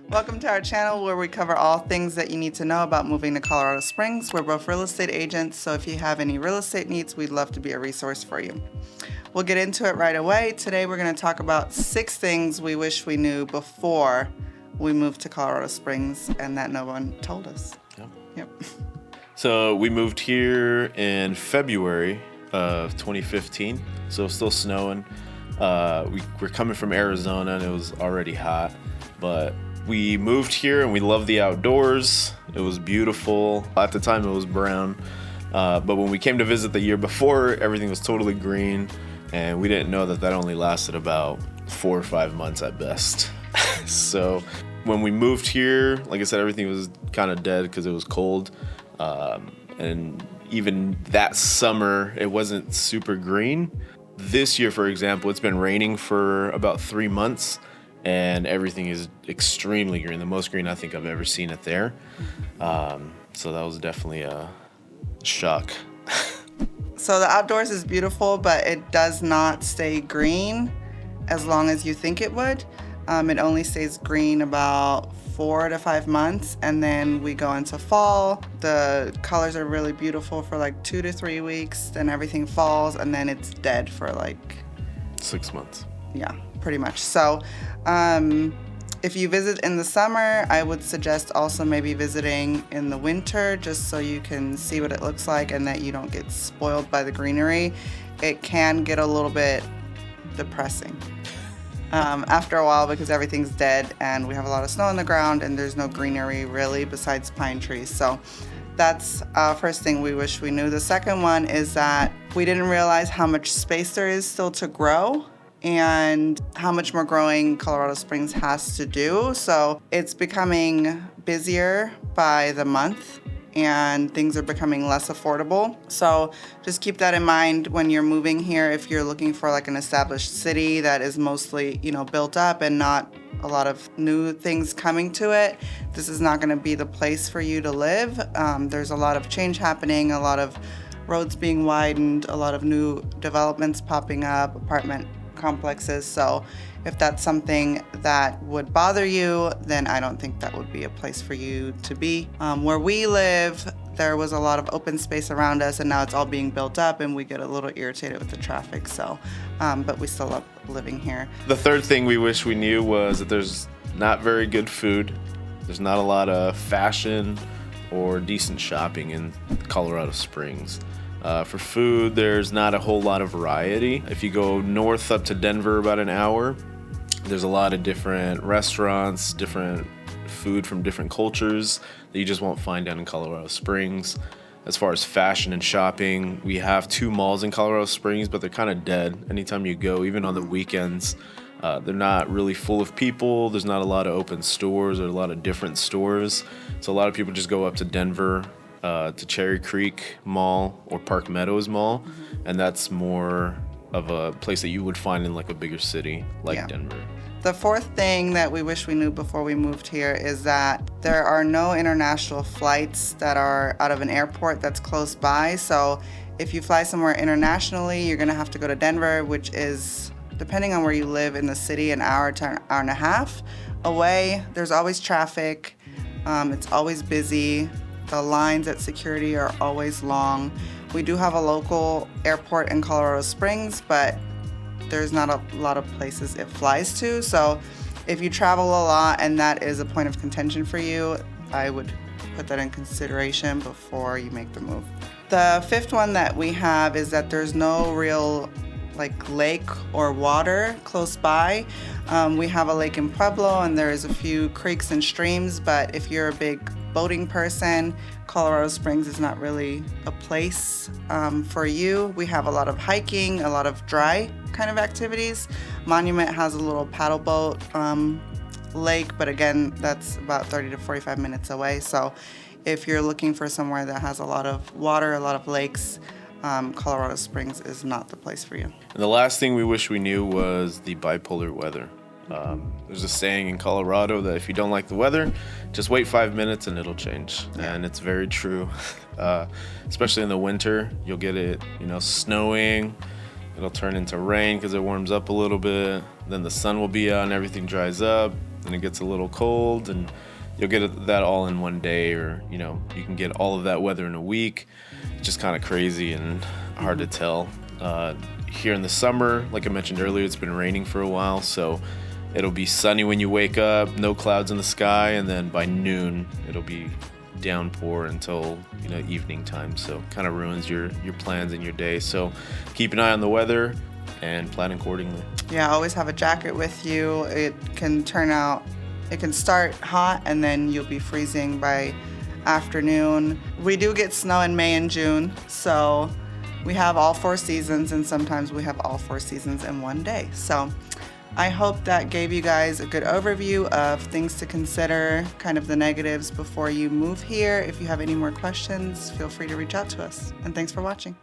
Welcome to our channel where we cover all things that you need to know about moving to Colorado Springs. We're both real estate agents, so if you have any real estate needs, we'd love to be a resource for you. We'll get into it right away. Today we're going to talk about 6 things we wish we knew before we moved to Colorado Springs and that no one told us. Yep. So we moved here in February of 2015, so it's still snowing. We're coming from Arizona and it was already hot, but we moved here and we love the outdoors. It was beautiful. At the time it was brown, but when we came to visit the year before, everything was totally green, and we didn't know that only lasted about 4 or 5 months at best. So when we moved here, like I said, everything was kind of dead because it was cold. And even that summer, it wasn't super green. This year, for example, it's been raining for about 3 months, and everything is extremely green. The most green I think I've ever seen it there. So that was definitely a shock. So the outdoors is beautiful, but it does not stay green as long as you think it would. It only stays green about 4 to 5 months, and then we go into fall. The colors are really beautiful for like 2 to 3 weeks, then everything falls, and then it's dead for like 6 months. Yeah, pretty much. So if you visit in the summer, I would suggest also maybe visiting in the winter, just so you can see what it looks like and that you don't get spoiled by the greenery. It can get a little bit depressing after a while because everything's dead and we have a lot of snow on the ground and there's no greenery really besides pine trees. So that's first thing we wish we knew. The second one is that we didn't realize how much space there is still to grow and how much more growing Colorado Springs has to do. So it's becoming busier by the month and things are becoming less affordable. So just keep that in mind when you're moving here. If you're looking for like an established city that is mostly, built up and not a lot of new things coming to it, this is not gonna be the place for you to live. There's a lot of change happening, a lot of roads being widened, a lot of new developments popping up, apartment complexes. So if that's something that would bother you, then I don't think that would be a place for you to be. Where we live, there was a lot of open space around us, and now it's all being built up and we get a little irritated with the traffic. So, but we still love living here. The third thing we wish we knew was that there's not very good food. There's not a lot of fashion or decent shopping in Colorado Springs. For food, there's not a whole lot of variety. If you go north up to Denver about an hour, there's a lot of different restaurants, different food from different cultures that you just won't find down in Colorado Springs. As far as fashion and shopping, we have 2 malls in Colorado Springs, but they're kind of dead. Anytime you go, even on the weekends, they're not really full of people. There's not a lot of open stores or a lot of different stores. So a lot of people just go up to Denver, to Cherry Creek Mall or Park Meadows Mall, and that's more of a place that you would find in like a bigger city like Denver. The fourth thing that we wish we knew before we moved here is that there are no international flights that are out of an airport that's close by. So if you fly somewhere internationally, you're gonna have to go to Denver, which is, depending on where you live in the city, an hour to an hour and a half away. There's always traffic, it's always busy. The lines at security are always long. We do have a local airport in Colorado Springs, but there's not a lot of places it flies to. So if you travel a lot and that is a point of contention for you, I would put that in consideration before you make the move. The fifth one that we have is that there's no real lake or water close by. We have a lake in Pueblo and there's a few creeks and streams, but if you're a big boating person, Colorado Springs is not really a place for you. We have a lot of hiking, a lot of dry kind of activities. Monument has a little paddle boat lake, but again, that's about 30 to 45 minutes away. So if you're looking for somewhere that has a lot of water, a lot of lakes, Colorado Springs is not the place for you. And the last thing we wish we knew was the bipolar weather. There's a saying in Colorado that if you don't like the weather, just wait 5 minutes and it'll change. And it's very true. Especially in the winter, you'll get it, snowing. It'll turn into rain because it warms up a little bit. Then the sun will be out and everything dries up. and it gets a little cold, and you'll get that all in one day, or you can get all of that weather in a week. It's just kind of crazy and hard to tell. Here in the summer, like I mentioned earlier, it's been raining for a while, so it'll be sunny when you wake up, no clouds in the sky, and then by noon it'll be downpour until evening time. So kind of ruins your plans and your day. So keep an eye on the weather and plan accordingly. Yeah, always have a jacket with you. It can start hot and then you'll be freezing by afternoon. We do get snow in May and June, so we have all 4 seasons, and sometimes we have all 4 seasons in one day. So I hope that gave you guys a good overview of things to consider, kind of the negatives before you move here. If you have any more questions, feel free to reach out to us. And thanks for watching.